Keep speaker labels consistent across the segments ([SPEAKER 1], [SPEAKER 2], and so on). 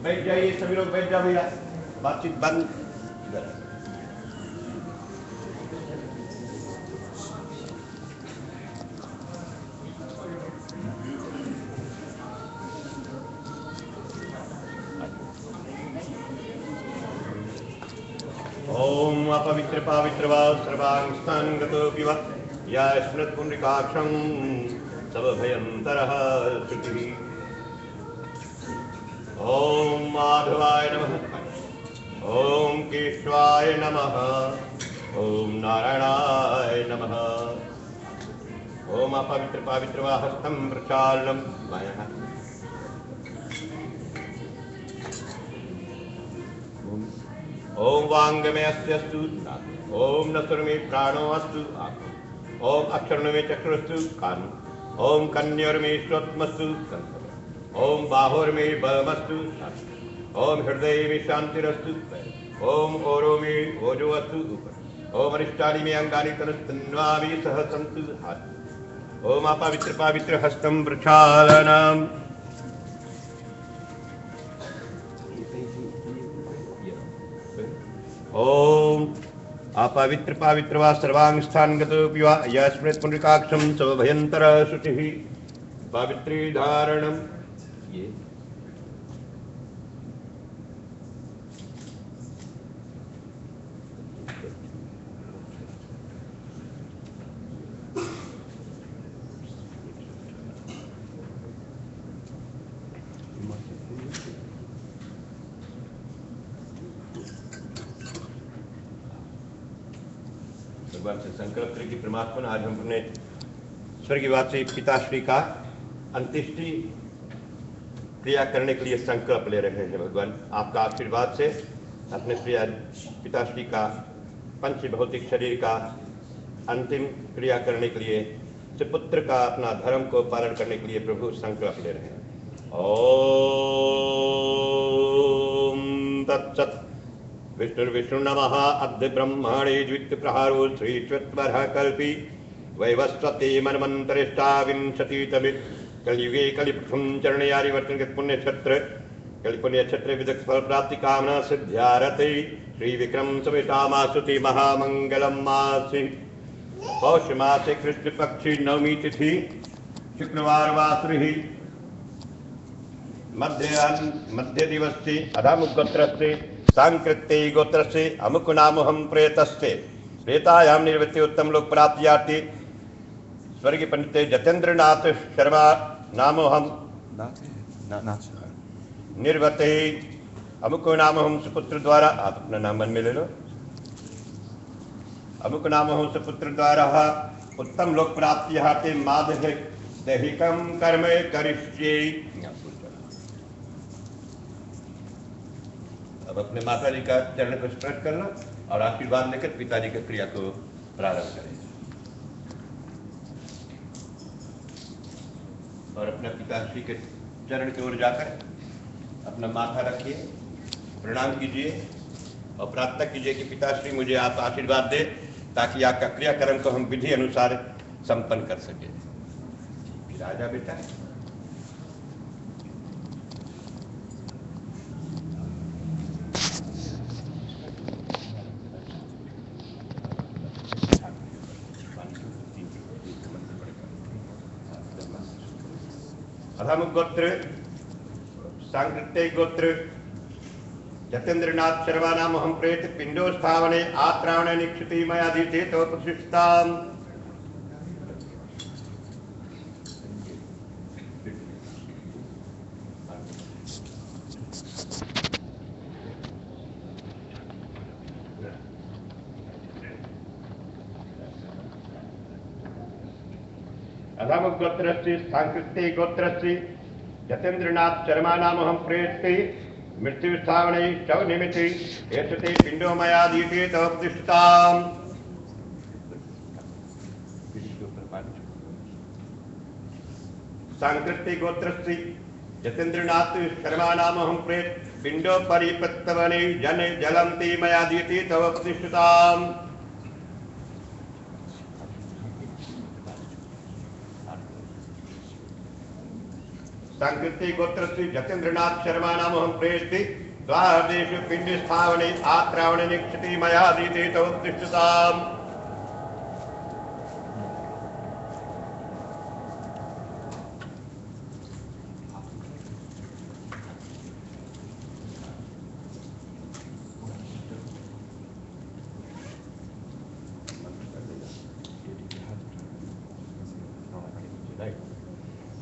[SPEAKER 1] बैठ जाइए, सभी लोग बैठ जाओ भैया, बातचीत बंद। इधर ओम अपवित्र पावित्र वा सर्वांगस्थान गतोऽपि वा या स्मृत्पुण्ड्रिकाक्षं सर्वभयन्तरः श्रुतिः। ओम माधवाय नमः, ओम केशवाय नमः, ओम नारायणाय नमः। ओम अपवित्र पावित्र वा हस्तं प्रक्षालनं मायः। ओम वांग में अस्यस्तु, ओम नसुर में प्राणो अस्तु, ओम अक्षर में चक्रस्तु कान, ओम कन्योर में श्रोत्रमस्तु, ओम बाहोर में बलमस्तु, ओम हृदय में शांतिरस्तु, ओम ओरो में ओजो अस्तु, ओम अरिष्टानि में अंगानि तनुस्तन्वाभि सह सन्तु। ओम अपवित्र पावित्र हस्तं प्रक्षालनम्। ओम अपवित्र पावित्र वा सर्वांग स्थान गतोऽपि वा या स्मृत पुण्ड्रिकाक्षं सर्वभयन्तरः शुचिः पावित्री धारणम्। ये भगवान से संकल्प करें कि परमात्मा, आज हम अपने स्वर्गीयवासी पिताश्री का अंत्येष्टि क्रिया करने के लिए संकल्प ले रहे हैं। भगवान आपका आशीर्वाद से अपने प्रिय पिताश्री का पंच भौतिक शरीर का अंतिम क्रिया करने के लिए, पुत्र का अपना धर्म को पालन करने के लिए प्रभु संकल्प ले रहे हैं। ओम तत्सत्। विष्णु नमः। अद्य ब्रह्मणे द्वितीय प्रहारो श्री चत्वरः कल्पी वैवस्वते मनमंतरिष्ठा विंशतितमे कलियुगे कलिपुरुषं चरणयारिवर्तन पुण्य क्षेत्र कलि पुण्य क्षेत्र विदग्ध फल प्राप्ति कामना सिद्ध्यारते श्री विक्रम सवितामासुति महामंगलम मासी। पौष मासे कृष्ण पक्षी नवमी तिथि शुक्रवार वासुरी मध्य दिवस से अधामुख गोत्र से सांकृत्य गोत्र से अमुक नाम हम प्रेतस्ते प्रेतायाम निर्वृत्ति उत्तम लोक प्राप्तियाति स्वर्गीय पंडित जतेंद्र नाथ शर्मा नामो हम निर्वते अमुक नाम हम सुपुत्र द्वारा, आप अपना नाम मन में ले लो, अमुक नाम हम सुपुत्र द्वारा उत्तम लोक प्राप्ति माधव दैहिकम कर्म करिष्ये। अब अपने माता जी का चरण को स्पर्श करना और आशीर्वाद लेकर पिताजी की क्रिया को प्रारंभ करें। और अपने पिताश्री के चरण की ओर जाकर अपना माथा रखिए, प्रणाम कीजिए और प्रार्थना कीजिए कि पिताश्री मुझे आप आशीर्वाद दे ताकि आपका क्रियाक्रम को हम विधि अनुसार संपन्न कर सके। राजा बेटा अधमुख गोत्र सांकृत्य गोत्र जतेंद्र नाथ शर्मा नाम हम प्रेत पिंडो स्थावने आत्रावणे निक्षिति मयाधीते तो प्रतिष्ठाम। अधमुख गोत्र से सांकृत्य गोत्र से जतेंद्र नाथ शर्मा नाम हम प्रेत मृत्यु स्थावने शव निमित्ते एतते पिंडो मयाधीते तव प्रतिष्ठाम। सांकृत्य गोत्र से जतेंद्र नाथ शर्मा नाम हम प्रेत पिंडो परिपत्तवने जन जलंती मयाधीते तव प्रतिष्ठाम। सांकृत्य गोत्र श्री जतेन्द्रनाथ शर्मा नामहं प्रेष्टि द्वादेशु पिंड स्थावने आत्रावण निक्षति मया दीते तवोत्तिष्ठताम्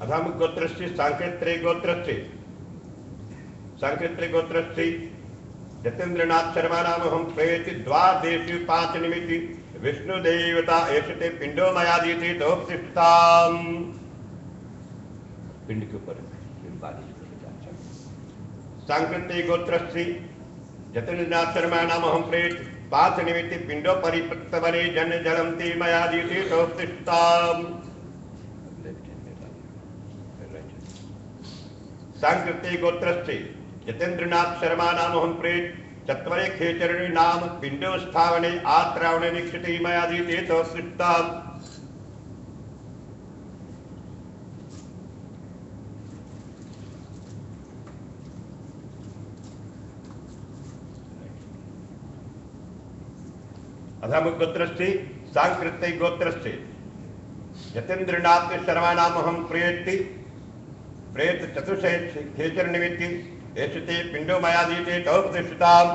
[SPEAKER 1] अधम गोत्रस्य सांकृत्य गोत्रस्य जतेन्द्रनाथ शर्मा नामहं प्रेति द्वादेशु पांच निमिति विष्णु देवता एषते पिंडो मया दीते तवोत्तिष्ठताम् पिंड के ऊपर सांकृत्य गोत्रस्य जतेन्द्रनाथ शर्मा नामहं प्रेति पांच निमिति पिंडो परिपृक्तवने जन जलंति मया दीते तवोत्तिष्ठताम् सांकृत्य गोत्रस्य जतेन्द्रनाथ शर्मा नामहं प्रेत चत्वरे खेचरणी नाम पिंडो स्थावने आत्रावणे निक्षति मया दीते तवोत्तिष्ठताम् अधम गोत्रस्य सांकृत्य गोत्रस्य जतेन्द्रनाथ शर्मा नामहं प्रेति प्रेत चतुर्थे खेचर निमित्ति एषते पिंडो मया दीते तवोत्तिष्ठताम्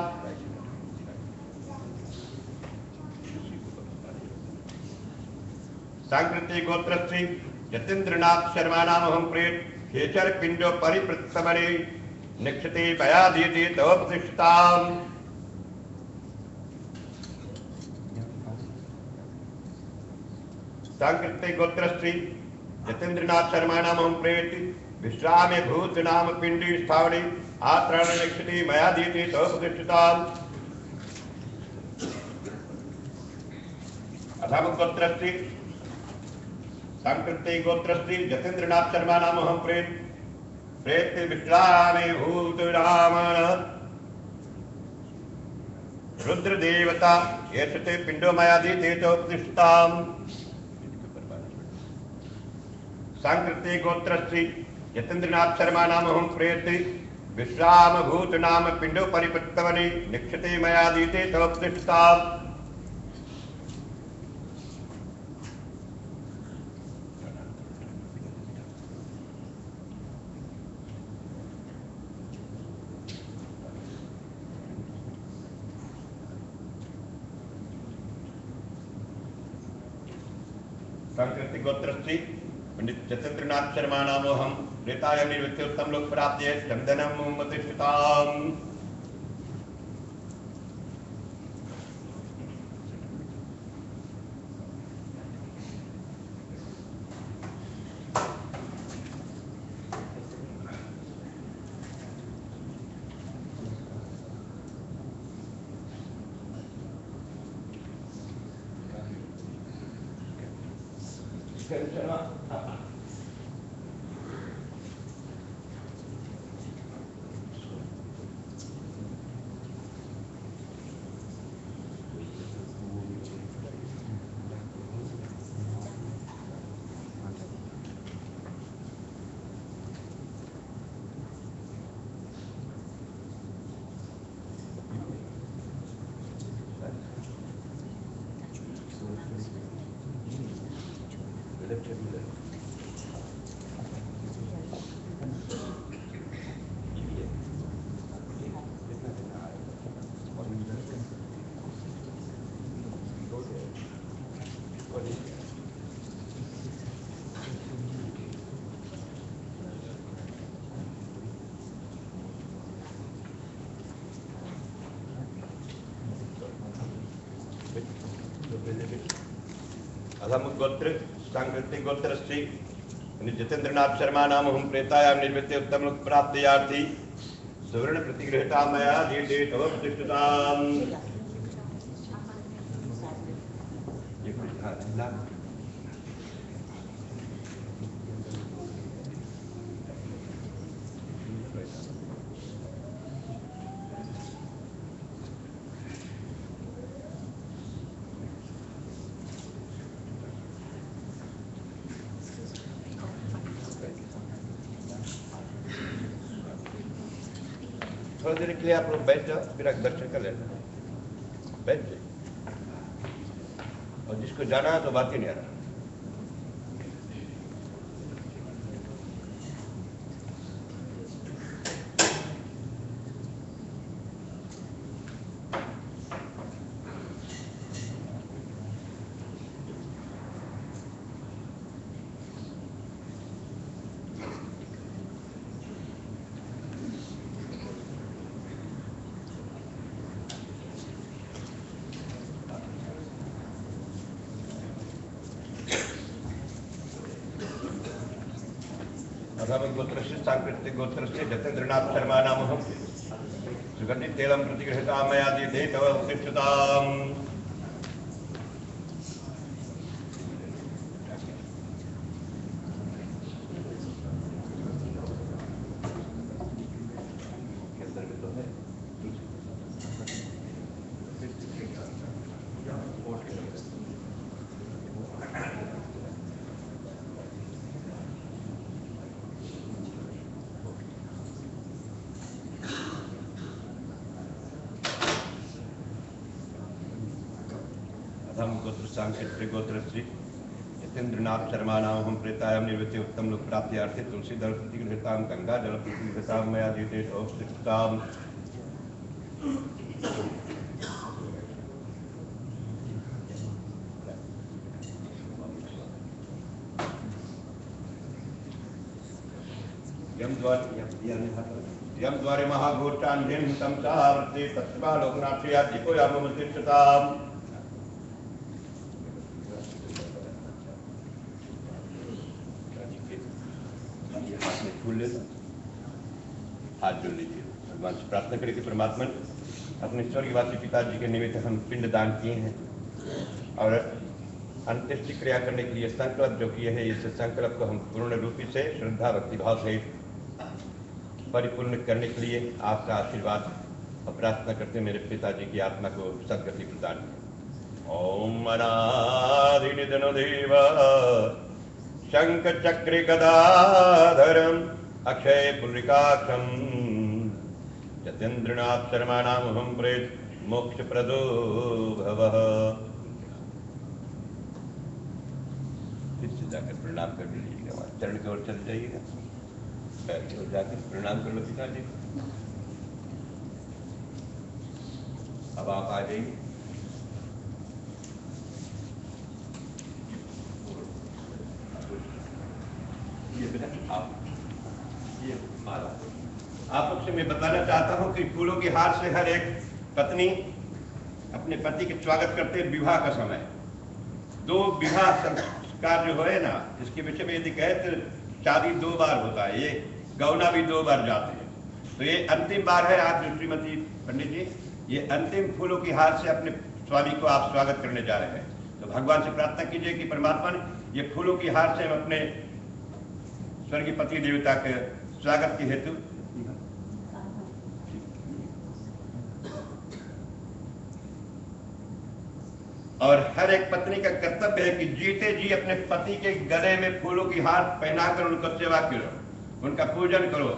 [SPEAKER 1] सांकृत्य गोत्रस्य जतेन्द्रनाथ शर्मा नामहं प्रेत खेचर पिंडो परिपृक्तवने निक्षते मया दीते तवोत्तिष्ठताम् सांकृत्य गोत्रस्य जतेन्द्रनाथ शर्मा नामहं प्रेति विश्रामे भूत नाम पिंडी स्थावने आत्राण निक्षति मया दीते तवोत्तिष्ठताम् अधम गोत्रस्य सांकृत्य गोत्रस्य जतेन्द्रनाथ शर्मा नामहं प्रेत विश्रामे भूत नाम रुद्र देवता एषते पिंडो मया दीते तवोत्तिष्ठताम् सांकृत्य गोत्रस्य जतेन्द्रनाथ शर्मा नामहं प्रेति विश्राम भूत नाम पिंडो परिपृक्तवने निक्षते मया दीते तवोत्तिष्ठताम् सांकृत्य गोत्रस्य पंडित जतेन्द्रनाथ शर्मा नामोहम प्रेताय निर्वृत्ति उत्तम लोक प्राप्ति चंदनम प्रतिष्ठिताम् अधम गोत्र सांकृतिक गोत्र श्री जतेन्द्रनाथ शर्मा नाम हम प्रेतायाम निर्वृत्ति उत्तम लोक प्राप्तियार्थी सुवर्ण प्रतिगृहता मया दीते तवोत्तिष्ठताम् थोड़ी देर के लिए आप लोग बैठ जाओ, फिर दर्शन कर लेना, बैठ जाइए। और जिसको जाना है तो बात ही नहीं आ रहा। गोत्रस्य सांकृतिक गोत्रस्य जतेन्द्रनाथ शर्मा नामहं सुगन्धित तेलं प्रतिगृहीतां मया दीयते तव उत्तिष्ठताम्। गोत्र सांकृतिक गोत्रश्री जतेन्द्रनाथ शर्मा नामहं प्रेतायां निर्वृत्ति उत्तम लोक प्राप्त्यार्थे तुलसी दल प्रतिगृहीतां गंगा जल प्रतिगृहीतां मया दीयते तव उत्तिष्ठताम्। यम द्वारे महाघोटान्धेन तं सावर्ते तत्वा लोकनाथया दीपो याममुत्तिष्ठताम्। फूल लेना, हाथ जोड़ लीजिए, भगवान से प्रार्थना करें कि परमात्मा अपने स्वर्गवासी पिताजी के निमित्त हम पिंड दान किए हैं और अंत्येष्टि क्रिया करने के लिए संकल्प जो किए हैं, इस संकल्प को हम पूर्ण रूपी से श्रद्धा भक्ति भाव सहित परिपूर्ण करने के लिए आपका आशीर्वाद और प्रार्थना करते हैं मेरे पिताजी की आत्मा को सद्गति प्रदान करें। ओम अनादि निधन देव शंख चक्र गदाधरम अक्षय पुंडरीकाक्षम जतेन्द्रनाथ शर्मा नामहं प्रेत मोक्ष प्रदो भवः। फिर से जाकर प्रणाम कर लीजिएगा, चरण की ओर चल जाइएगा, पैर की ओर जाकर प्रणाम कर लो पिताजी। अब आप आ जाइए। आप लोग से मैं बताना चाहता हूं कि फूलों की हार से हर एक पत्नी अपने पति के स्वागत करते हैं। विवाह का समय दो विवाह संस्कार जो है ना, इसके विषय में यदि कहे तो शादी 2 बार होता है, ये गौना भी 2 बार जाते हैं। तो ये अंतिम बार है आज श्रीमती पंडित जी, ये अंतिम फूलों की हार से अपने स्वामी को आप स्वागत करने जा रहे हैं। तो भगवान से प्रार्थना कीजिए कि परमात्मा ने ये फूलों की हार से अपने स्वर्गीय पति देवता के स्वागत के हेतु और हर एक पत्नी का कर्तव्य है कि जीते जी अपने पति के गले में फूलों की हार पहनाकर उनका सेवा करो, उनका पूजन करो,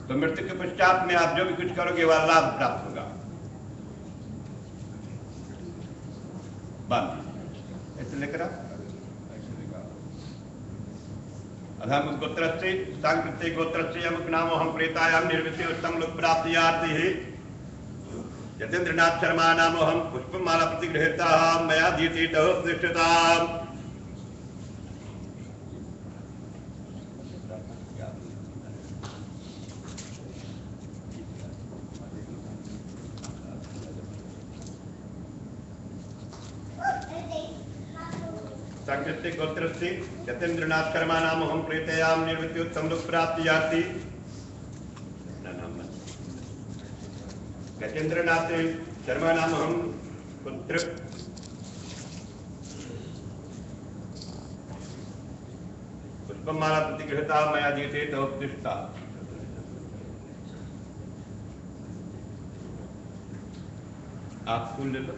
[SPEAKER 1] तो मृत्यु के पश्चात में आप जो भी कुछ करोगे वह लाभ प्राप्त होगा। बात ऐसे लेकर अधम गोत्रस्य सांकृतिक गोत्रस्य यमुक नामो हम प्रेतायाम निर्वृत्ति उत्तम लोक प्राप्त्यार्थे जतेन्द्रनाथ शर्मा नामो हम पुष्पमाला प्रतिगृहीतां मया दीयते तव उत्तिष्ठताम्। सांकृतिक गोत्रस्य जतेन्द्रनाथ शर्मा नामो हम प्रेतायाम निर्वृत्ति उत्तम लोक प्राप्त्यार्थे गजेन्द्रनाथ शर्मा नाम हम पुत्र पुष्पमाला प्रतिगृहीता मया दीयते तव उत्तिष्ठताम्। आप फूल ले लो।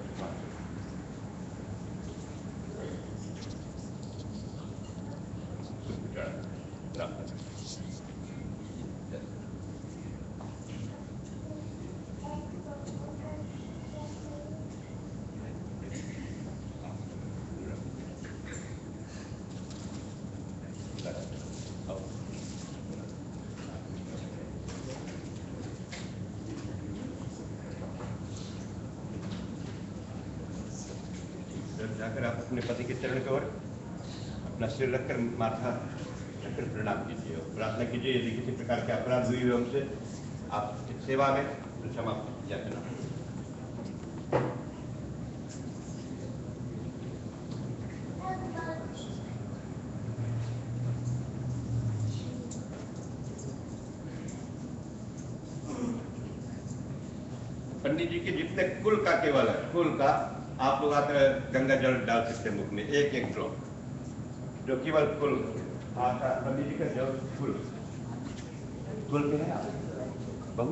[SPEAKER 1] जाकर आप अपने पति के चरण की ओर अपना सिर रखकर माथा रखकर प्रणाम कीजिए और प्रार्थना कीजिए, यदि किसी प्रकार के अपराध हुई हो हमसे आप इस सेवा में तो क्षमा याचना। पंडित जी के जितने कुल का केवल है, कुल का आप लोग आकर गंगा जल डाल सकते हैं मुख में, एक एक ड्रॉप, जो केवल कुल आता पंडित जी का जल कुल कुल पे है आप बहु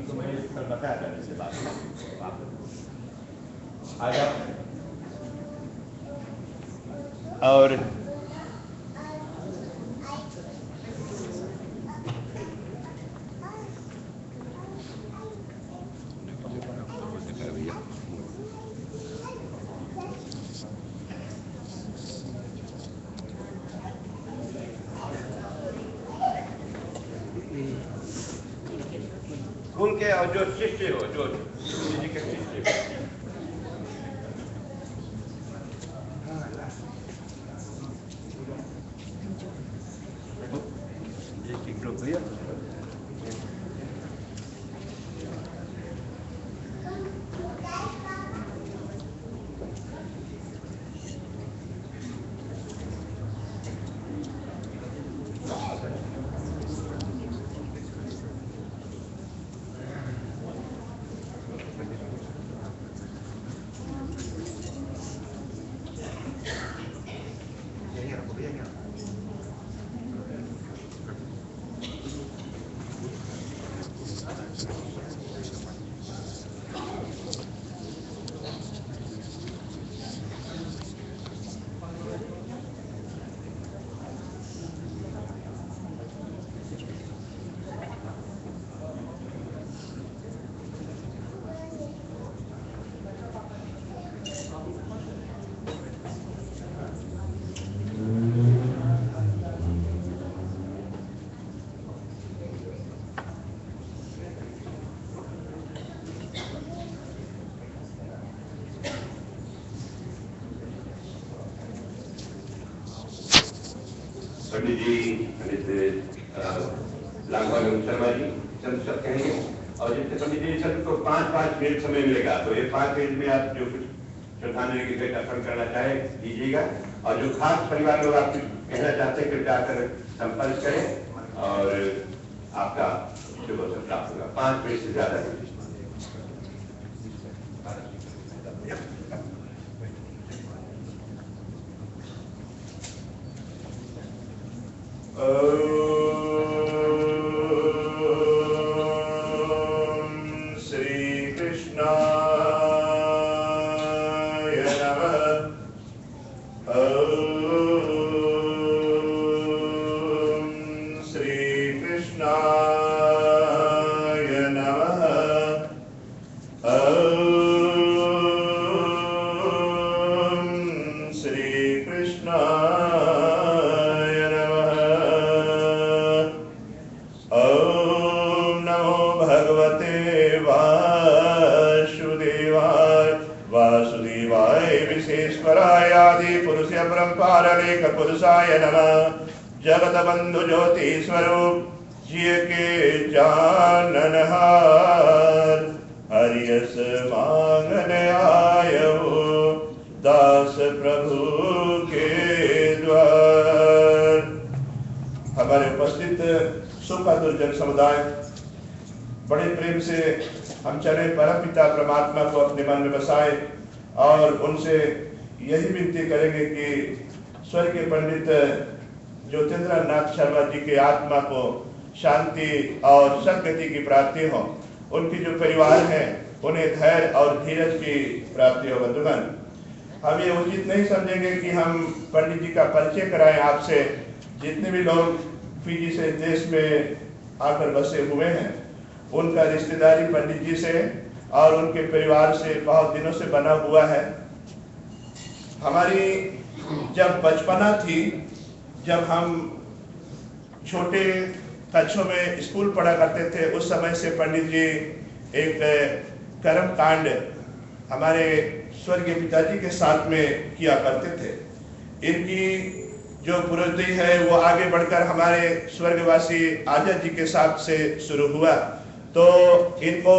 [SPEAKER 1] तो मैंने कल बताया था इससे बात आप आ जाओ और कुल के और जो शिष्य हो, जो जी के शिष्य भैया पंडित जी, पंडित लाखवान शर्मा जी चंद शब्द कहेंगे और जिससे पंडित जी सबको 5-5 मिनट समय मिलेगा, तो ये 5 मिनट में आप जो कुछ श्रद्धांजलि की भेंट अर्पण करना चाहे कीजिएगा और जो खास परिवार लोग आप कहना चाहते हैं कृपया आकर संपर्क करें और आपका शुभ अवसर प्राप्त होगा। 5 मिनट से ज्यादा नहीं।
[SPEAKER 2] जगत बंधु ज्योति स्वरूप जिय के जाननहार हरियस मांगन आयो दास प्रभु के द्वार। हमारे उपस्थित सुखदुर जन समुदाय बड़े प्रेम से हम चले परमपिता परमात्मा को अपने मन में बसाए और उनसे यही विनती करेंगे कि स्वर्गीय पंडित ज्योतिन्द्र नाथ शर्मा जी के आत्मा को शांति और सद्गति की प्राप्ति हो। उनकी जो परिवार है उन्हें धैर्य और धीरज की प्राप्ति हो। बंधुगण, हम ये उचित नहीं समझेंगे कि हम पंडित जी का परिचय कराएं आपसे। जितने भी लोग फिजी से देश में आकर बसे हुए हैं उनका रिश्तेदारी पंडित जी से और उनके परिवार से बहुत दिनों से बना हुआ है। हमारी जब बचपना थी, जब हम छोटे कक्षों में स्कूल पढ़ा करते थे, उस समय से पंडित जी एक कर्म कांड हमारे स्वर्गीय पिताजी के साथ में किया करते थे। इनकी जो पुरोहिती है वो आगे बढ़कर हमारे स्वर्गवासी आजा जी के साथ से शुरू हुआ। तो इनको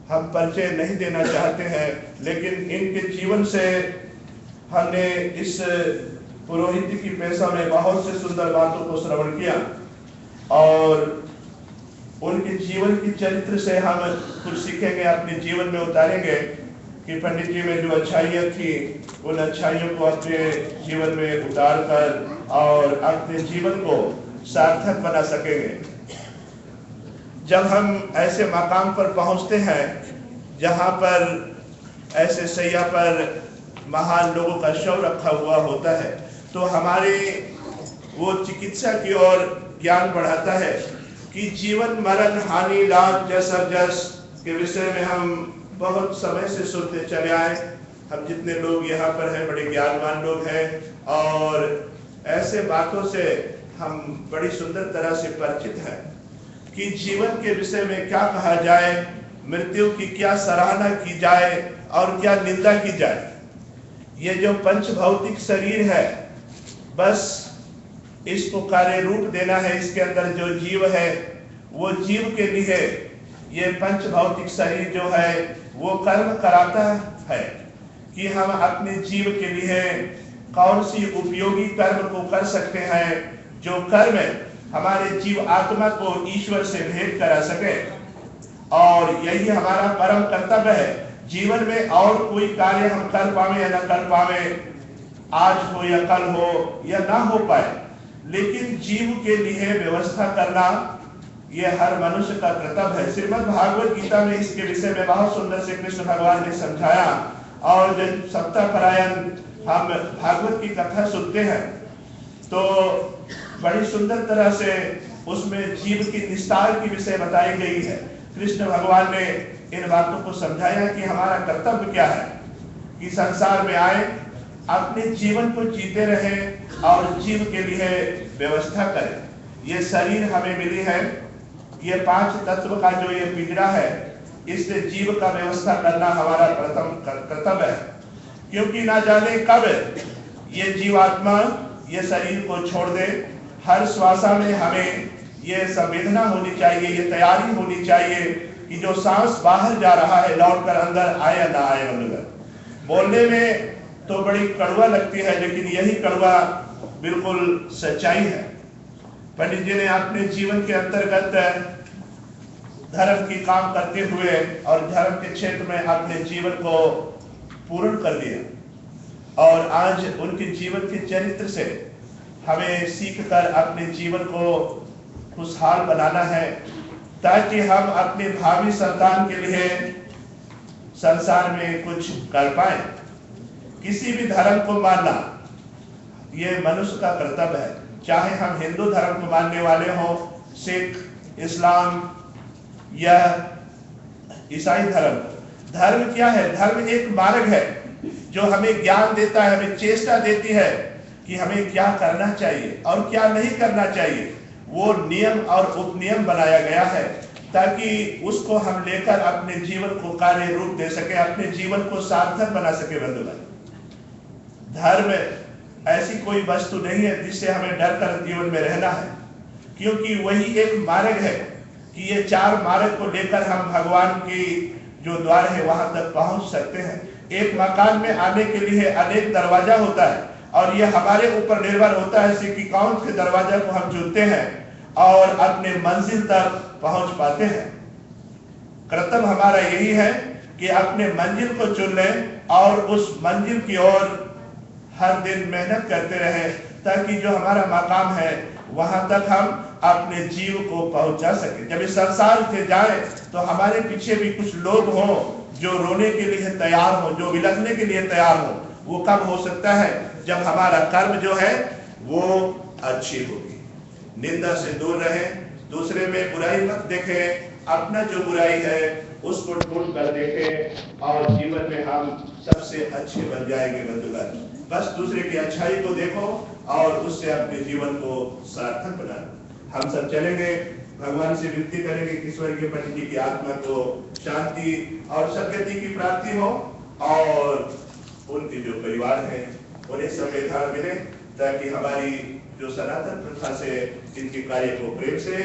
[SPEAKER 2] हम परिचय नहीं देना चाहते हैं, लेकिन इनके जीवन से हमने इस पुरोहिती की पेशा में बहुत से सुंदर बातों को श्रवण किया और उनके जीवन की चरित्र से हम कुछ सीखेंगे, अपने जीवन में उतारेंगे कि पंडित जी में जो अच्छाइयाँ थी उन अच्छाइयों को अपने जीवन में उतार कर और अपने जीवन को सार्थक बना सकेंगे। जब हम ऐसे मकाम पर पहुंचते हैं जहां पर ऐसे सैया पर महान लोगों का शव रखा हुआ होता है, तो हमारे वो चिकित्सा की ओर ज्ञान बढ़ाता है कि जीवन मरण हानि लाभ जस और जस के विषय में हम बहुत समय से सुनते चले आए। हम जितने लोग यहाँ पर हैं बड़े ज्ञानवान लोग हैं और ऐसे बातों से हम बड़ी सुंदर तरह से परिचित हैं कि जीवन के विषय में क्या कहा जाए, मृत्यु की क्या सराहना की जाए और क्या निंदा की जाए। ये जो पंच भौतिक शरीर है, बस इसको कार्य रूप देना है। इसके अंदर जो जीव है वो जीव के लिए ये पंच भौतिक शरीर जो है वो कर्म कराता है कि हम अपने जीव के लिए कौन सी उपयोगी कर्म को कर सकते हैं, जो कर्म हमारे जीव आत्मा को ईश्वर से भेंट करा सके। और यही हमारा परम कर्तव्य है जीवन में। और कोई कार्य हम कर पावे या न कर पावे, आज हो या कल हो या ना हो पाए, लेकिन जीव के लिए व्यवस्था करना ये हर मनुष्य का कर्तव्य है। श्रीमद् भागवत गीता में इसके विषय में बहुत सुंदर से कृष्ण भगवान ने समझाया। और जब सप्ताहपरायण हम भागवत की कथा सुनते हैं तो बड़ी सुंदर तरह से उसमें जीव की निस्तार की विषय बताई गई है। कृष्ण भगवान ने इन बातों को समझाया कि हमारा कर्तव्य क्या है कि संसार में आए, अपने जीवन को जीते रहे और जीव के लिए व्यवस्था करें। ये शरीर हमें मिली है, ये पांच तत्व का जो ये पिंजरा है, इससे जीव का व्यवस्था करना हमारा प्रथम कर्तव्य है। क्योंकि ना जाने कब ये जीवात्मा ये शरीर को छोड़ दे। हर श्वासा में हमें ये संवेदना होनी चाहिए, ये तैयारी होनी चाहिए कि जो सांस बाहर जा रहा है लौट कर अंदर आए या ना आए। बंधुगण, बोलने में तो बड़ी कड़वा लगती है, लेकिन यही कड़वा बिल्कुल सच्चाई है। पंडित जी ने अपने जीवन के अंतर्गत धर्म की काम करते हुए और धर्म के क्षेत्र में अपने जीवन को पूर्ण कर दिया। और आज उनके जीवन के चरित्र से हमें सीखकर अपने जीवन को खुशहाल बनाना है, ताकि हम अपने भावी संतान के लिए संसार में कुछ कर पाए। किसी भी धर्म को मानना ये मनुष्य का कर्तव्य है, चाहे हम हिंदू धर्म को मानने वाले हों, सिख, इस्लाम या ईसाई धर्म। धर्म क्या है? धर्म एक मार्ग है जो हमें ज्ञान देता है, हमें चेष्टा देती है कि हमें क्या करना चाहिए और क्या नहीं करना चाहिए। वो नियम और उपनियम बनाया गया है ताकि उसको हम लेकर अपने जीवन को कार्य रूप दे सके, अपने जीवन को सार्थक बना सके। बंधुगण, धर्म ऐसी कोई वस्तु नहीं है जिससे हमें डर कर जीवन में रहना है, क्योंकि वही एक मार्ग है कि ये चार मार्ग को लेकर हम भगवान की जो द्वार है वहां तक पहुंच सकते हैं। एक मकान में आने के लिए अनेक दरवाजा होता है और ये हमारे ऊपर निर्भर होता है कि कौन से दरवाजा को हम चुनते हैं और अपने मंजिल तक पहुंच पाते हैं। कर्तव्य हमारा यही है कि अपने मंजिल को चुन लें और उस मंजिल की ओर हर दिन मेहनत करते रहें, ताकि जो हमारा मकाम है वहां तक हम अपने जीव को पहुंचा सके। जब इस संसार से जाए तो हमारे पीछे भी कुछ लोग हों जो रोने के लिए तैयार हो, जो विलखने के लिए तैयार हो। वो कब हो सकता है? जब हमारा कर्म जो है वो अच्छी होगी। निंदा से दूर रहे, दूसरे में बुराई मत देखें, अपना जो बुराई है उसको ढूंढ कर देखें और जीवन में हम सबसे अच्छे बन जाएंगे। बंधुगण, बस दूसरे की अच्छाई को देखो और उससे अपने जीवन को सार्थक बनाओ। हम सब चलेंगे, भगवान से विनती करेंगे कि स्वर्गीय पंडित जी की आत्मा को शांति और सद्गति की प्राप्ति हो और उनके जो परिवार हैं उन्हें संविधान मिले, ताकि हमारी जो सनातन प्रथा से इनके कार्य को प्रेम से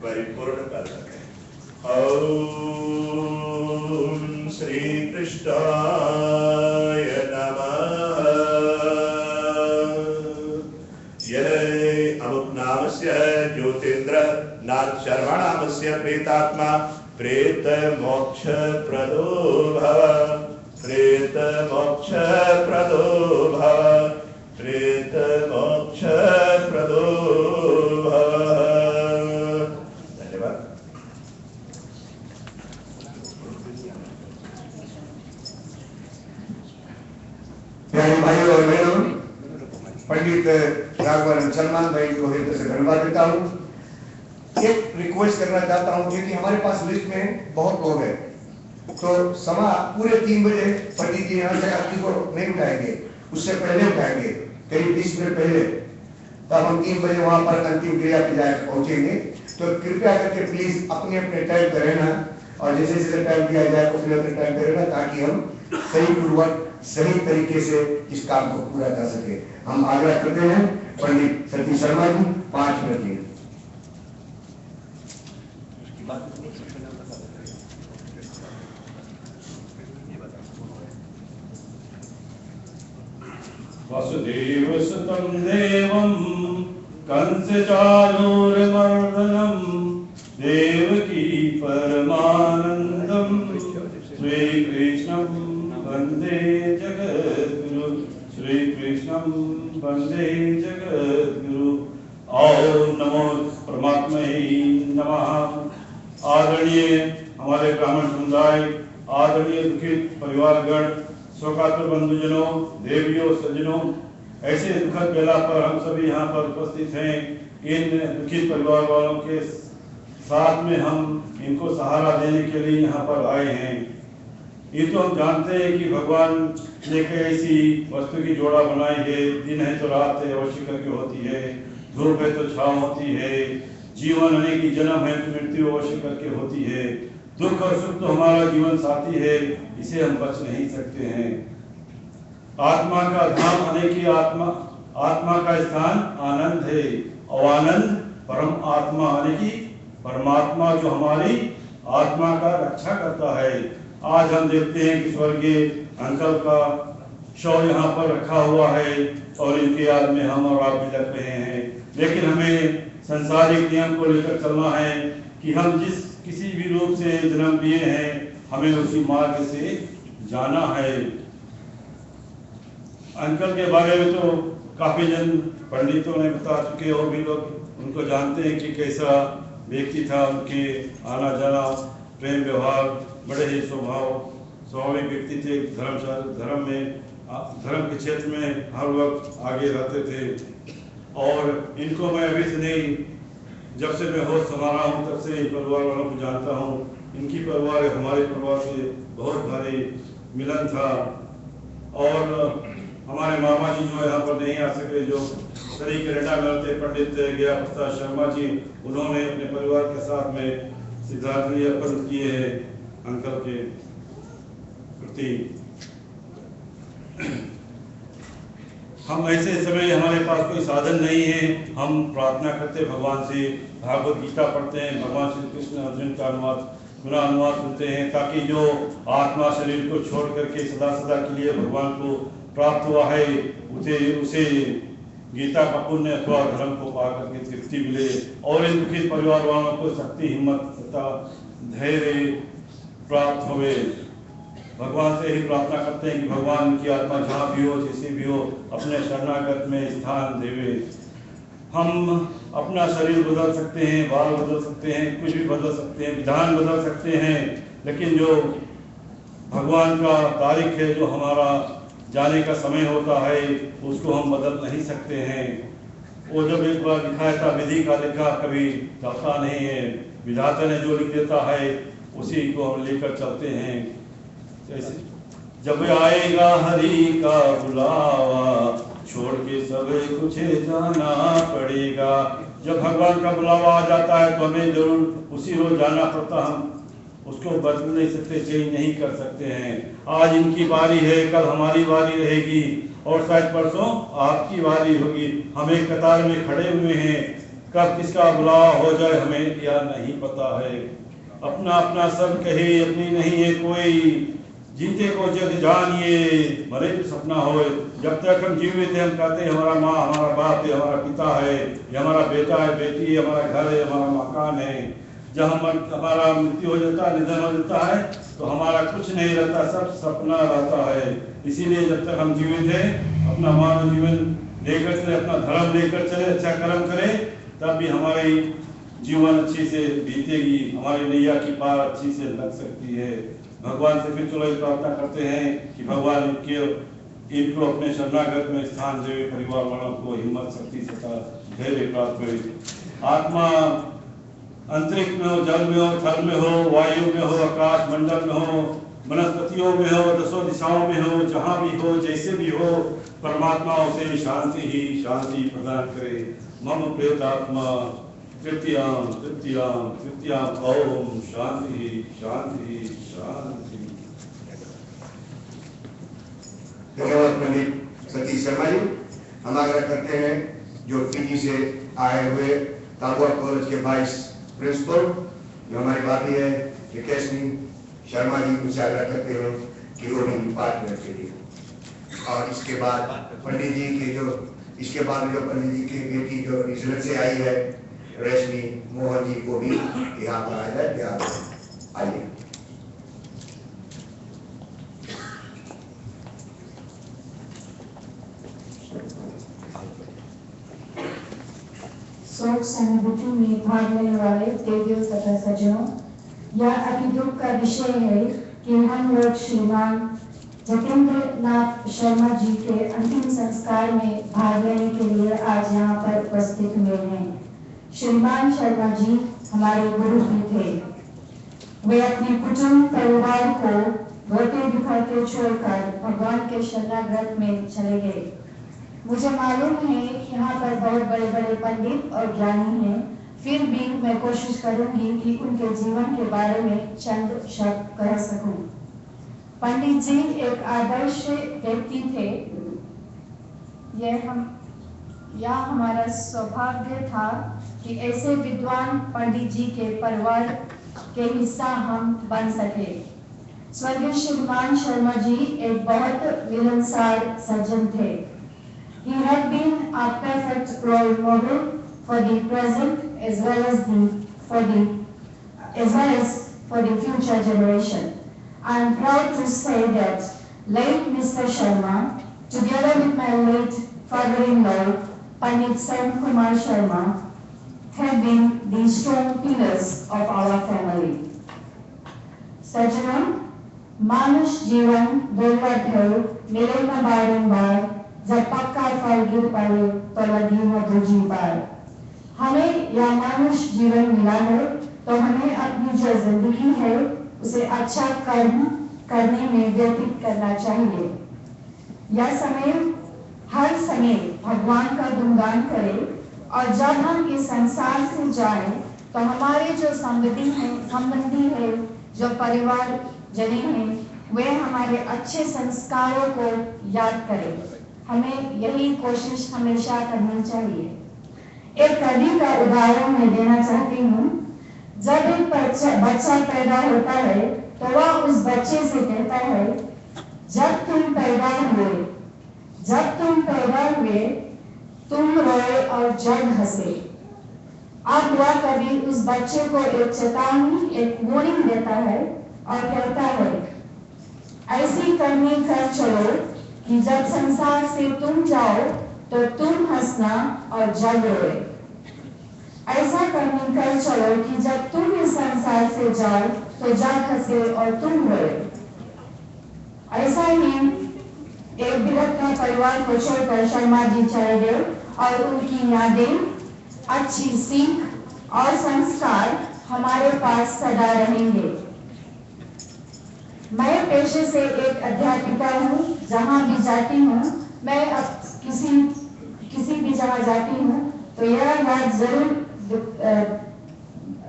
[SPEAKER 2] परिपूर्ण कर सके। ओम श्री कृष्णाय नमः। यह अमुक नामस्य ज्योतिन्द्र नाथ शर्मा नामस्य प्रेतात्मा प्रेत मोक्ष प्रदो भव, प्रेत मोक्ष प्रदो भव, प्रेत मोक्ष प्रदो भव। धन्यवाद।
[SPEAKER 3] प्यारे भाइयों और बहनों, पंडित राघवन सलमान भाई को हृदय से धन्यवाद देता हूँ। एक रिक्वेस्ट करना चाहता हूँ, क्योंकि हमारे पास लिस्ट में बहुत लोग हैं, तो समा पूरे 3 बजे पंडित जी यहाँ से आरती को नहीं उठाएंगे, उससे पहले उठाएंगे, करीब 20 मिनट पहले, तब हम 3 बजे वहां पर अंतिम क्रिया की जाए पहुंचेंगे। तो कृपया करके प्लीज अपने अपने टाइम पर रहना, और जैसे जैसे टाइम दिया जाए उतने अपने टाइम पर रहना, ताकि हम सही पूर्वक सही तरीके से इस काम को पूरा कर सके। हम आग्रह करते हैं पंडित सतीश शर्मा जी 5 मिनट लिए।
[SPEAKER 4] वसुदेव सुतं देवं कंसचाणूरमर्दनं देवकी परमानंदं श्रीकृष्णं वंदे जगद्गुरु, श्रीकृष्णं वंदे जगद्गुरु। ओम नमो परमात्मने नमः। आदरणीय हमारे ब्राह्मण समुदाय, आदरणीय दुखित परिवारगण, शोकातुर बंधुजनों, देवियों, सज्जनों, ऐसे दुखद बेला पर हम सभी यहाँ पर उपस्थित हैं। इन दुखित परिवार वालों के साथ में हम इनको सहारा देने के लिए यहाँ पर आए हैं। ये तो हम जानते हैं कि भगवान ने ऐसी वस्तु की जोड़ा बनाई है, दिन है तो रात है अवश्य करके होती है, धूप है तो छांव होती है, जीवन अनेक की जन्म है तो मृत्यु अवश्य करके होती है, दुख और सुख तो हमारा जीवन साथी है, इसे हम बच नहीं सकते हैं। आत्मा का धाम अनेकी आत्मा का स्थान आनंद है, और आनंद परम आत्मा अनेकी परमात्मा जो हमारी आत्मा का रक्षा करता है। आज हम देखते हैं कि स्वर्गीय अंकल का शव यहाँ पर रखा हुआ है, और इनके याद में हम और आप भी लग रहे हैं। लेकिन हमें संसारिक नियम को लेकर चलना है कि हम जिस किसी भी रूप से जन्म लिए हैं, हमें उसी मार्ग से जाना है। अंकल के बारे में तो काफी जन पंडितों ने बता चुके, और भी लोग उनको जानते हैं कि कैसा व्यक्ति था, उनके आना जाना, प्रेम व्यवहार, बड़े ही स्वाभाविक व्यक्ति थे। धर्म के क्षेत्र में हर वक्त आगे रहते थे। और इनको मैं अभी से नहीं, जब से मैं होश संभाला हूँ तब से परिवार वालों को जानता हूँ। इनकी परिवार हमारे परिवार से बहुत भारी मिलन था। और हमारे मामा जी जो यहाँ पर नहीं आ सके, जो शरीर कनाडा में रहते पंडित गया प्रसाद शर्मा जी, उन्होंने अपने परिवार के साथ में श्रद्धांजलि अर्पण किए हैं अंकल के प्रति। हम ऐसे समय हमारे पास कोई साधन नहीं है, हम प्रार्थना करते भगवान से, भागवत गीता पढ़ते हैं, भगवान श्री कृष्ण अर्जुन का अनुवाद सुनते हैं, ताकि जो आत्मा शरीर को छोड़ करके सदा सदा के लिए भगवान को प्राप्त हुआ है, उसे गीता का पुण्य अथवा धर्म को पा करके तृप्ति मिले, और इन दुखित परिवार वालों को शक्ति, हिम्मत तथा धैर्य प्राप्त हुए। भगवान से ही प्रार्थना करते हैं कि भगवान की आत्मा जहाँ भी हो, जैसे भी हो, अपने शरणागत में स्थान देवे। हम अपना शरीर बदल सकते हैं, बाल बदल सकते हैं, कुछ भी बदल सकते हैं, विधान बदल सकते हैं, लेकिन जो भगवान का तारीख है, जो हमारा जाने का समय होता है, उसको हम बदल नहीं सकते हैं। वो जब एक बार लिखा था, विधि का लिखा कभी जाता नहीं है, विधाता ने जो लिख देता है उसी को हम लेकर चलते हैं। जब आएगा हरि का बुलावा, छोड़ के सब कुछ जाना पड़ेगा। जब भगवान का बुलावा आ जाता है तो हमें जरूर उसी रोज जाना पड़ता उसको बदल नहीं सकते, चेंज नहीं कर सकते हैं। आज इनकी बारी है, कल हमारी बारी रहेगी और शायद परसों आपकी बारी होगी। हम एक कतार में खड़े हुए हैं, कब किसका बुलावा हो जाए हमें या नहीं पता है। अपना अपना सब कहे, अपनी नहीं है कोई, जीते को जग जानिए, मरे तो सपना होए। जब तक हम जीवित हैं हम कहते हैं हमारा माँ, हमारा बाप है, हमारा पिता है, ये हमारा बेटा है, बेटी है, हमारा घर है, हमारा मकान है। जब हमारा मृत्यु हो जाता है, निधन हो जाता है, तो हमारा कुछ नहीं रहता, सब सपना रहता है। इसीलिए जब तक हम जीवित हैं अपना मानव जीवन लेकर चले, अपना धर्म लेकर चले, अच्छा कर्म करें, तब भी हमारी जीवन अच्छी से बीतेगी, हमारी नैया की पार अच्छी से लग सकती है। भगवान से फिर चलो प्रार्थना करते हैं कि भगवान इनको अपने शरणागत में स्थान दे, परिवार वालों को हिम्मत, शक्ति तथा धैर्य प्राप्त करे। आत्मा अंतरिक्ष में हो, जल में हो, थल में हो, वायु में हो, आकाश मंडल में हो, वनस्पतियों में हो, दसों दिशाओं में हो, जहाँ भी हो, जैसे भी हो, परमात्मा उसे शांति ही शांति प्रदान करे। मम प्रेतात्मा तृतीयाम तृतीयाम तृतीयाम ओम शांति शांति शांति।
[SPEAKER 3] धन्यवाद पंडित सतीश शर्मा जी। हम आग्रह करते हैं जो पीजी से आए हुए तालुआ कॉलेज के वाइस प्रिंसिपल जो हमारी भाभी है केशनी शर्मा जी, उनसे आग्रह करते हैं कि वो भी बात करें। और इसके बाद पंडित जी के जो पंडित जी की बेटी जो न्यूजीलैंड से आई है रश्मि मोहन जी को भी यहाँ पर आ जाए। आइए।
[SPEAKER 5] शोक सहानुभूति में भाग लेने वाले देवियों तथा सज्जनों, यह अति दुख का विषय है कि हम लोग श्रीमान जतेंद्र नाथ शर्मा जी के अंतिम संस्कार में भाग लेने के लिए आज यहाँ पर उपस्थित हुए हैं। श्रीमान शर्मा जी हमारे गुरु भी थे। वे अपने कुटुंब परिवार को रोते बिखरते छोड़कर भगवान के शरणागत में चले गए। मुझे मालूम है यहाँ पर बहुत बड़े बड़े पंडित और ज्ञानी हैं, फिर भी मैं कोशिश करूंगी कि उनके जीवन के बारे में चंद शब्द कह सकूं। पंडित जी एक आदर्श व्यक्ति थे। यह हमारा सौभाग्य था कि ऐसे विद्वान पंडित जी के परिवार के हिस्सा हम बन सके। स्वर्गीय श्रीमान शर्मा जी एक बहुत मिलनसार सज्जन थे। He had been a perfect role model for the present as well as for the future generation. I am proud to say that late Mr. Sharma, together with my late father-in-law, Pandit Sam Kumar Sharma, have been the strong pillars of our family. सज्जनों, मानुष जीवन दुर्लभ मिले न बारंबार, जब पक्का फल गिर पड़े तो लगी न दूजी बार। हमें यह मानुष जीवन मिला है तो हमें अपनी जो जिंदगी है उसे अच्छा कर्म करने में व्यतीत करना चाहिए। यह समय हर समय भगवान का गुणगान करें और जब हम इस संसार से जाएं तो हमारे जो संबंधी है, जो परिवार जने हैं, वे हमारे अच्छे संस्कारों को याद करें। हमें यही कोशिश हमेशा करनी चाहिए। एक कवि का उदाहरण मैं देना चाहती हूँ। जब एक बच्चा पैदा होता है तो वह उस बच्चे से कहता है, जब तुम पैदा हुए तुम रोए और जग हंसे। अब वह कवि उस बच्चे को एक चेतावनी, एक वार्निंग देता है और कहता है, ऐसी करनी कर चलो कि जब संसार से तुम जाओ तो तुम हंसना और जग रोए। ऐसा करनी कर चलो कि जब तुम इस संसार से जाओ तो जग हंसे और तुम रोए। ऐसा ही एक विरक्त का परिवार को छोड़कर शर्मा जी चले गए और उनकी यादें, अच्छी सीख और संस्कार हमारे पास सदा रहेंगे। मैं पेशे से एक अध्यापिका हूँ। जहाँ भी जाती हूँ, मैं अब किसी भी जगह जाती हूँ तो यह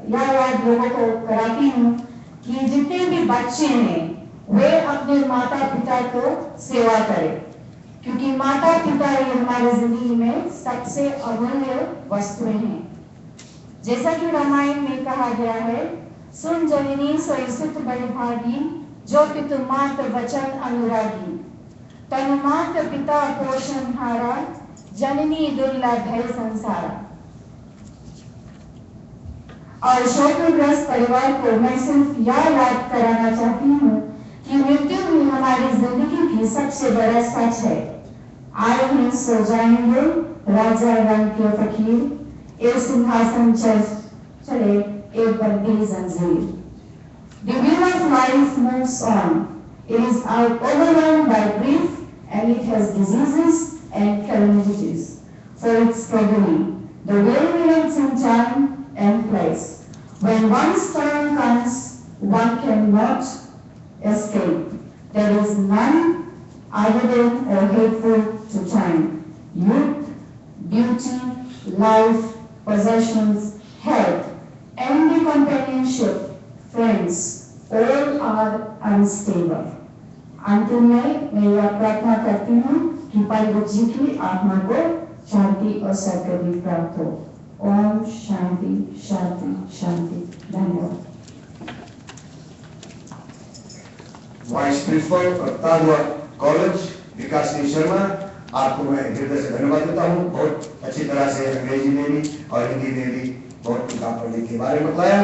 [SPEAKER 5] याद लोगों को कराती हूँ कि जितने भी बच्चे हैं वे अपने माता पिता को सेवा करें, क्योंकि माता पिता ही हमारी जिंदगी में सबसे अमूल्य वस्तुएं हैं। जैसा कि रामायण में कहा गया है, सुन जननी सोई सुत बड़ी भागी, जो पितु मात वचन अनुरागी, तनु मात पिता पोषण हारा, जननी दुर्लभ है संसारा। और शोकग्रस्त परिवार को मैं सिर्फ यह याद कराना चाहती हूँ कि मृत्यु ही हमारी जिंदगी की सबसे बड़ा सच है। आए हैं सो जाएंगे, राजा रंग के फकीर, एक सिंहासन चले एक बंदी जंजीर। The wheel of life moves on. It is overwhelmed by grief, and it has diseases and calamities for its struggling. The wheel remains in time and place. When one's turn comes, one cannot escape. There is none other than or hateful to time. Youth, beauty, life, possessions, health, and the companionship, friends, all are unstable. अंतिम में मैं यह प्रार्थना करती हूँ कि पंडित जी की आत्मा को शांति और सद्गति प्राप्त हो। ओम शांति शांति शांति। धन्यवाद।
[SPEAKER 3] वाइस प्रिंसिपल और तालुआ कॉलेज विकासनी शर्मा, आपको मैं हृदय से धन्यवाद देता हूँ। बहुत अच्छी तरह से अंग्रेजी में भी और हिंदी में भी बहुत किताब पढ़ने के बारे में बताया।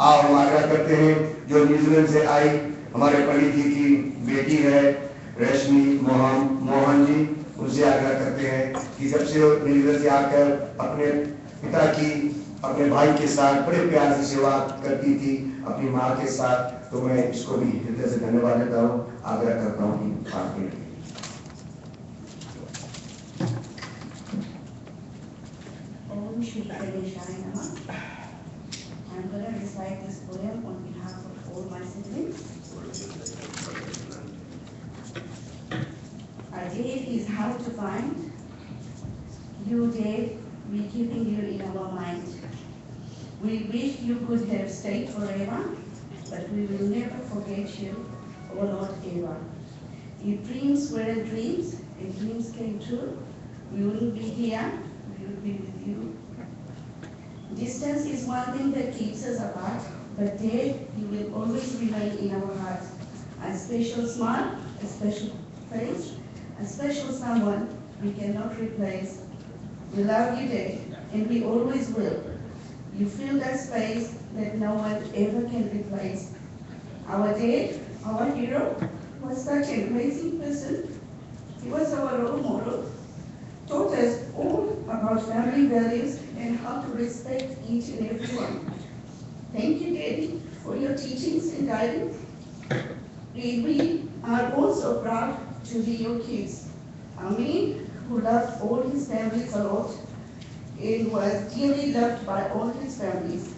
[SPEAKER 3] आप हम आग्रह करते हैं जो न्यूजीलैंड से आई हमारे पंडित जी की बेटी है रश्मि मोहन जी, उनसे आग्रह करते हैं कि जब से न्यूजीलैंड से आकर अपने पिता की अपने भाई के साथ बड़े प्यार से सेवा करती थी अपनी माँ के साथ, तो मैं इसको भी हृदय से धन्यवाद देता हूँ, आग्रह करता हूँ कि आपके लिए।
[SPEAKER 6] Om Shri Ganesha Namaha. I'm going to recite this poem on behalf of all my siblings. Our Dave is hard to find. You, Dave, we keeping you in our mind. We wish you could have stayed forever, but we will never forget you, or not ever. If dreams weren't dreams, and dreams came true, we wouldn't be here, we would be with you. Distance is one thing that keeps us apart, but Dave, you will always remain in our hearts. A special smile, a special face, a special someone we cannot replace. We love you, Dave, and we always will. You fill that space that no one ever can replace. Our Dave, our hero, was such an amazing person. He was our role model, taught us all about family values and how to respect each and every one. Thank you, Daddy, for your teachings and guidance. We are also proud to be your kids. Amin, who loved all his families a lot and was dearly loved by all his families.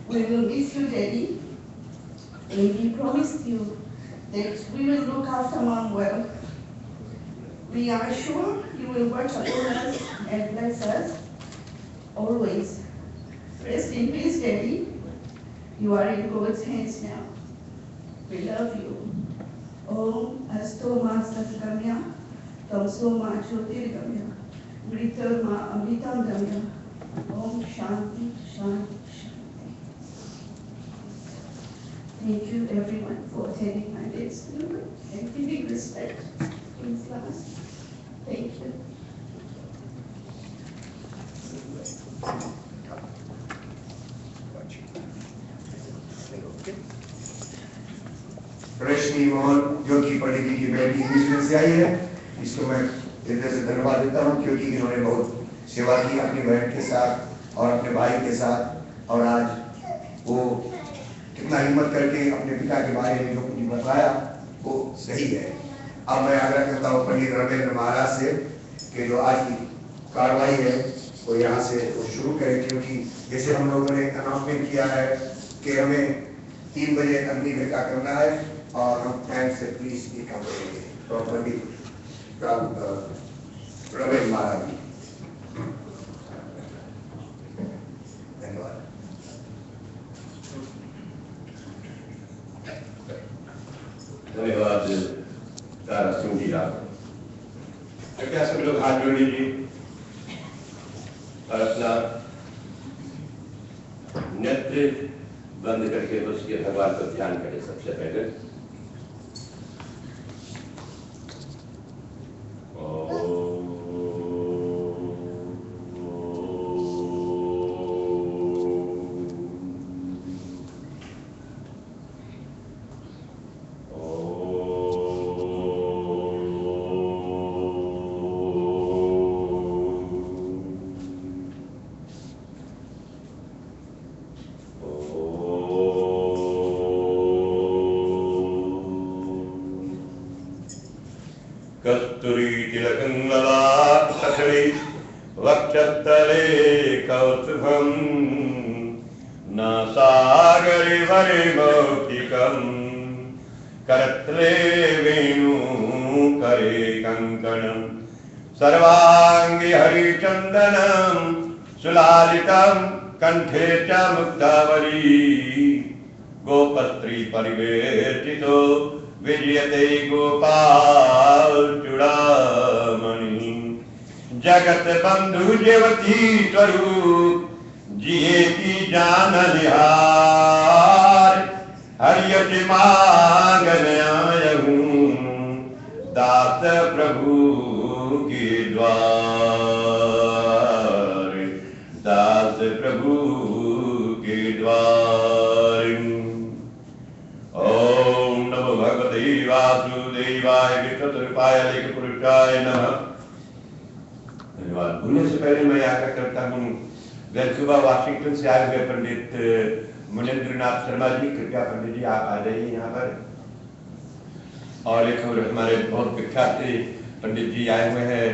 [SPEAKER 6] We will miss you, Daddy, and we promised you that we will look after Mom well. We are sure you will watch over us and bless us always. Rest in peace, Daddy. You are in God's hands now. We love you. Om Asto Ma Satgamya, Tamso Ma Jyotirgamya, Mritar Ma Amritam Gamya. Om Shanti, Shanti, Shanti. Thank you everyone for attending my dad's funeral and giving respect to his last. Thank you.
[SPEAKER 3] रश्मि मोहन जो कि पंडित जी की बेटी New Zealand से आई है, इसको मैं हृदय से धन्यवाद देता हूँ क्योंकि इन्होंने बहुत सेवा की अपनी बहन के साथ और अपने भाई के साथ, और आज वो कितना हिम्मत करके अपने पिता के बारे में जो कुछ बताया वो सही है। अब मैं आग्रह करता हूँ पंडित रमेंद्र महाराज से कि जो आज की कार्रवाई है वो यहाँ से वो शुरू करें, क्योंकि जैसे हम लोगों ने अनाउंसमेंट किया है कि हमें 3 बजे अग्नि भेटा करना है और हम टाइम से प्लीज ये काम करेंगे। तो पंडित रमेंद्र महाराज जी, धन्यवाद।
[SPEAKER 1] कृपया सब लोग हाथ जोड़ लीजिए और अपना नेत्र बंद करके उसके भगवान को ध्यान करें। सबसे पहले कस्तूरी तिलकंगलाक्षरी वक्षस्थले कौस्तुभम् नासागरे वरे मौक्तिकम् करत्ले वेणुकरे कंकणम् सर्वांगे हरिचन्दनम् सुलालितं कंठे च मुक्तावली गोपस्त्री परिवेष्टितो विजयते गोपाल चूड़ामणि जगत बंधु जेवती स्वरूप जिये की जान निहार हरियत मांगन आयहूं दास प्रभु के द्वार दास प्रभु के द्वार। ओम नमो भगवते वासुदेवाय विष्णुरूपाय लेखपुरुषाय नमः। धन्यवाद। बोलने से पहले मैं आग्रह करता हूँ वैंकूवर वाशिंगटन से आए हुए पंडित मुनेंद्रनाथ शर्मा जी, कृपया पंडित जी आप आ जाइए यहाँ पर। और एक और हमारे बहुत विख्यात पंडित जी आए हुए हैं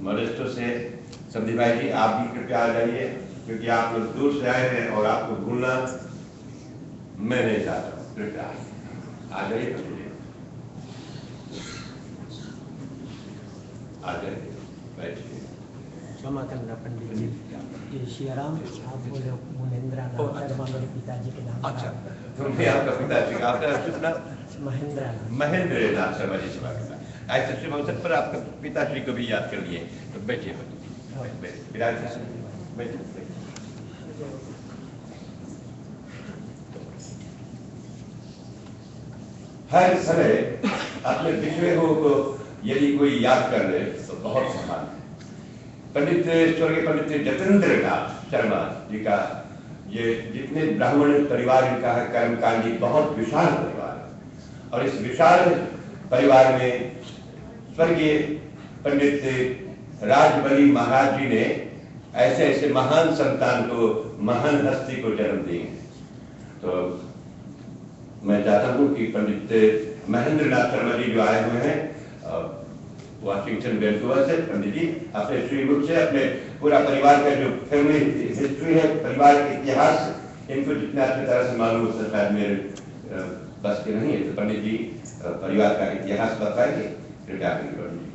[SPEAKER 1] महाराष्ट्र से, संदीप भाई जी आप भी कृपया आ जाइए, क्योंकि आप लोग दूर से आए हैं और आपको भूलना मैं नहीं चाहता हूँ। कृपया आ जाइए पंडित जी, आ जाइए बैठिए।
[SPEAKER 7] क्षमा करना पंडित जी, ये श्रीराम आप बोले मुनेंद्रनाथ शर्मा मेरे पिताजी के नाम।
[SPEAKER 1] अच्छा, तो मैं आपका पिताजी का आपका शुभ नाम महेंद्रनाथ शर्मा जी से बात। ऐसे शुभ अवसर पर आपका पिताश्री को भी याद कर लिए, तो बैठिए बैठिए। हर समय अपने पिछड़ों को यदि कोई याद कर ले तो बहुत समान है। पंडित स्वर्गीय पंडित जतेंद्रनाथ शर्मा जी का ये जितने ब्राह्मण परिवार इनका है, कर्मकांडी बहुत विशाल परिवार है, और इस विशाल परिवार में स्वर्गीय पंडित राजबली महाराज जी ने ऐसे ऐसे महान संतान को, महान हस्ती को जन्म दी। तो मैं चाहता हूँ कि पंडित महेंद्रनाथ शर्मा जी जो आए हुए हैं वाशिंगटन वैंकूवर से, पंडित जी अपने श्री रूप से अपने पूरा परिवार का जो फैमिली हिस्ट्री है, परिवार के इतिहास, इनको जितना अच्छी तरह से मालूम हो सकता है मेरे बस के नहीं है, तो पंडित जी परिवार का इतिहास बताएंगे। कृपया पंडित जी।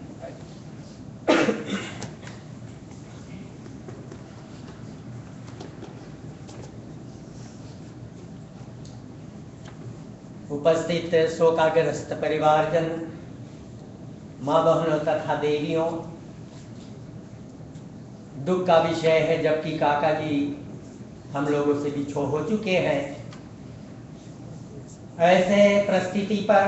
[SPEAKER 7] उपस्थित शोकाग्रस्त परिवारजन, माँ बहनों तथा देवियों, दुख का विषय है जबकि काका जी हम लोगों से बिछो हो चुके हैं। ऐसे परिस्थिति पर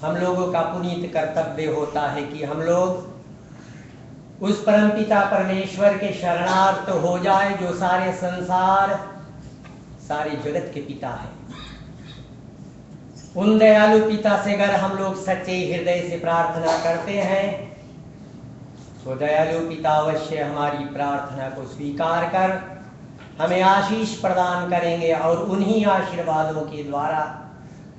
[SPEAKER 7] हम लोगों का पुनीत कर्तव्य होता है कि हम लोग उस परमपिता परमेश्वर के शरणार्थ हो जाए जो सारे संसार, सारे जगत के पिता है। उन दयालु पिता से अगर हम लोग सच्चे हृदय से प्रार्थना करते हैं तो दयालु पिता अवश्य हमारी प्रार्थना को स्वीकार कर हमें आशीष प्रदान करेंगे और उन्हीं आशीर्वादों के द्वारा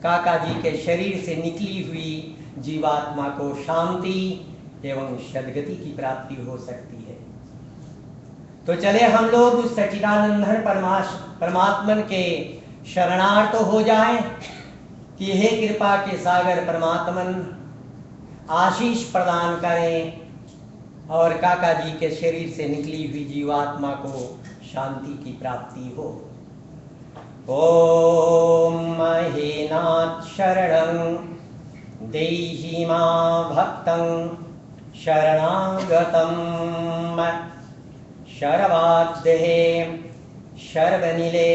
[SPEAKER 7] काका जी के शरीर से निकली हुई जीवात्मा को शांति एवं सद्गति की प्राप्ति हो सकती है। तो चले हम लोग उस सच्चिदानंद परमात्मन के शरणार्थ हो जाएं कि हे कृपा के सागर परमात्मन आशीष प्रदान करें और काका जी के शरीर से निकली हुई जीवात्मा को शांति की प्राप्ति हो। ओम महेनाथ शरणं देहि मां भक्तं शरणागतं शर्वाद्देहे शर्वनिले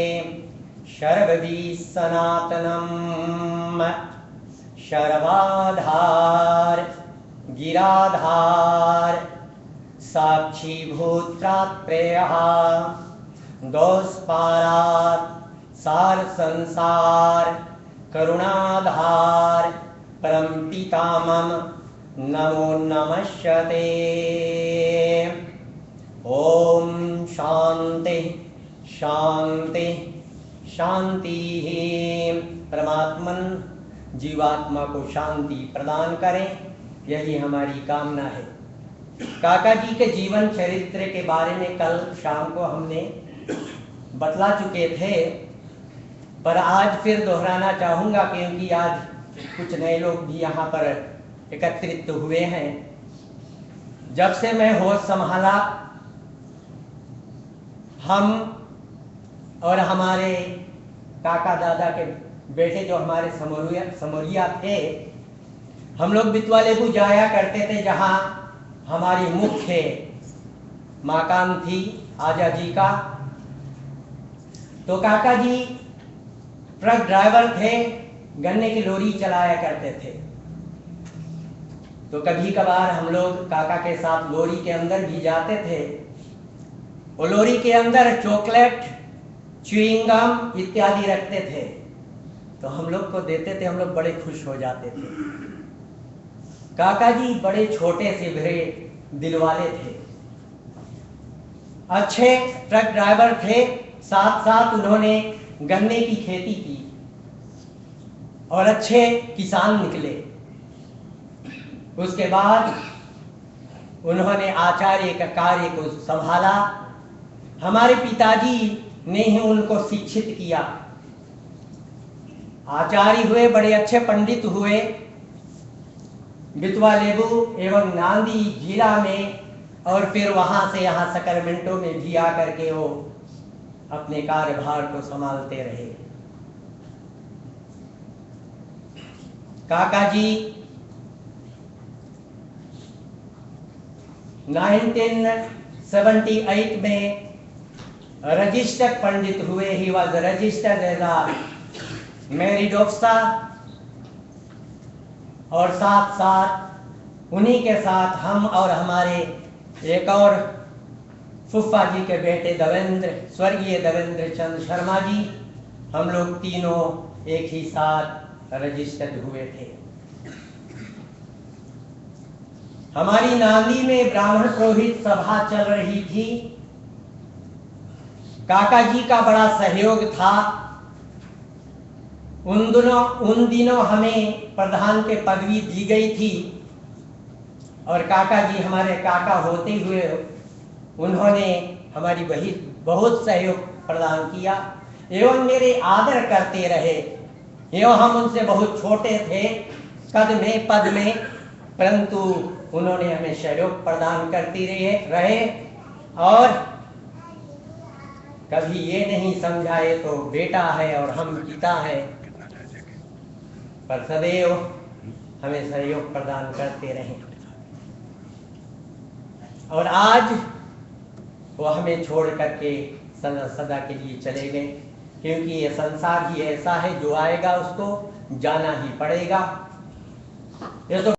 [SPEAKER 7] शर्वविसनातनं शर्वाधार गिराधार साक्षीभूत्रात्रेयः दोषपारात् सार संसार करुणाधार परम पितामह नमो नमस्ते। ओम शांति शांति शांति। परमात्मन जीवात्मा को शांति प्रदान करें, यही हमारी कामना है। काका जी के जीवन चरित्र के बारे में कल शाम को हमने बतला चुके थे, पर आज फिर दोहराना चाहूँगा क्योंकि आज कुछ नए लोग भी यहाँ पर एकत्रित हुए हैं। जब से मैं होश संभाला, हम और हमारे काका दादा के बेटे जो हमारे समोरिया थे, हम लोग बितवालेबू जाया करते थे, जहाँ हमारी मुख्य मकान थी आजा जी का। तो काका जी ट्रक ड्राइवर थे, गन्ने की लोरी चलाया करते थे। तो कभी कभार हम लोग काका के साथ लोरी के अंदर भी जाते थे। वो लोरी के अंदर चॉकलेट, च्युइंगम इत्यादि रखते थे, तो हम लोग को देते थे। हम लोग बड़े खुश हो जाते थे। काका जी बड़े छोटे से भरे दिल वाले थे, अच्छे ट्रक ड्राइवर थे, साथ साथ उन्होंने गन्ने की खेती की और अच्छे किसान निकले। उसके बाद उन्होंने आचार्य का कार्य को संभाला। हमारे पिताजी ने ही उनको शिक्षित किया, आचार्य हुए, बड़े अच्छे पंडित हुए। बितवालेबू एवं नांदी जिला में और फिर वहां से यहाँ सकरमेंटो में भी आकर के वो अपने कार्यभार को संभालते रहे। काका जी 1978 में रजिस्टर्ड पंडित हुए। He was registered as a married officer, और साथ साथ उन्हीं के साथ हम और हमारे एक और फुफ्फा जी के बेटे देवेंद्र, स्वर्गीय देवेंद्र चंद्र शर्मा जी, हम लोग तीनों एक ही साथ रजिस्टर्ड हुए थे। हमारी नांदी में ब्राह्मण पुरोहित सभा चल रही थी। काका जी का बड़ा सहयोग था। उन दिनों हमें प्रधान के पदवी दी गई थी, और काका जी हमारे काका होते हुए उन्होंने हमारी बहुत सहयोग प्रदान किया एवं मेरे आदर करते रहे। एवं हम उनसे बहुत छोटे थे कद में पद में, परंतु उन्होंने हमें सहयोग प्रदान करते रहे और कभी ये नहीं समझाए तो बेटा है और हम पिता है, पर सदैव हमें सहयोग प्रदान करते रहे। और आज वो हमें छोड़ करके सदा के लिए चले गए, क्योंकि ये संसार ही ऐसा है, जो आएगा उसको जाना ही पड़ेगा। ये तो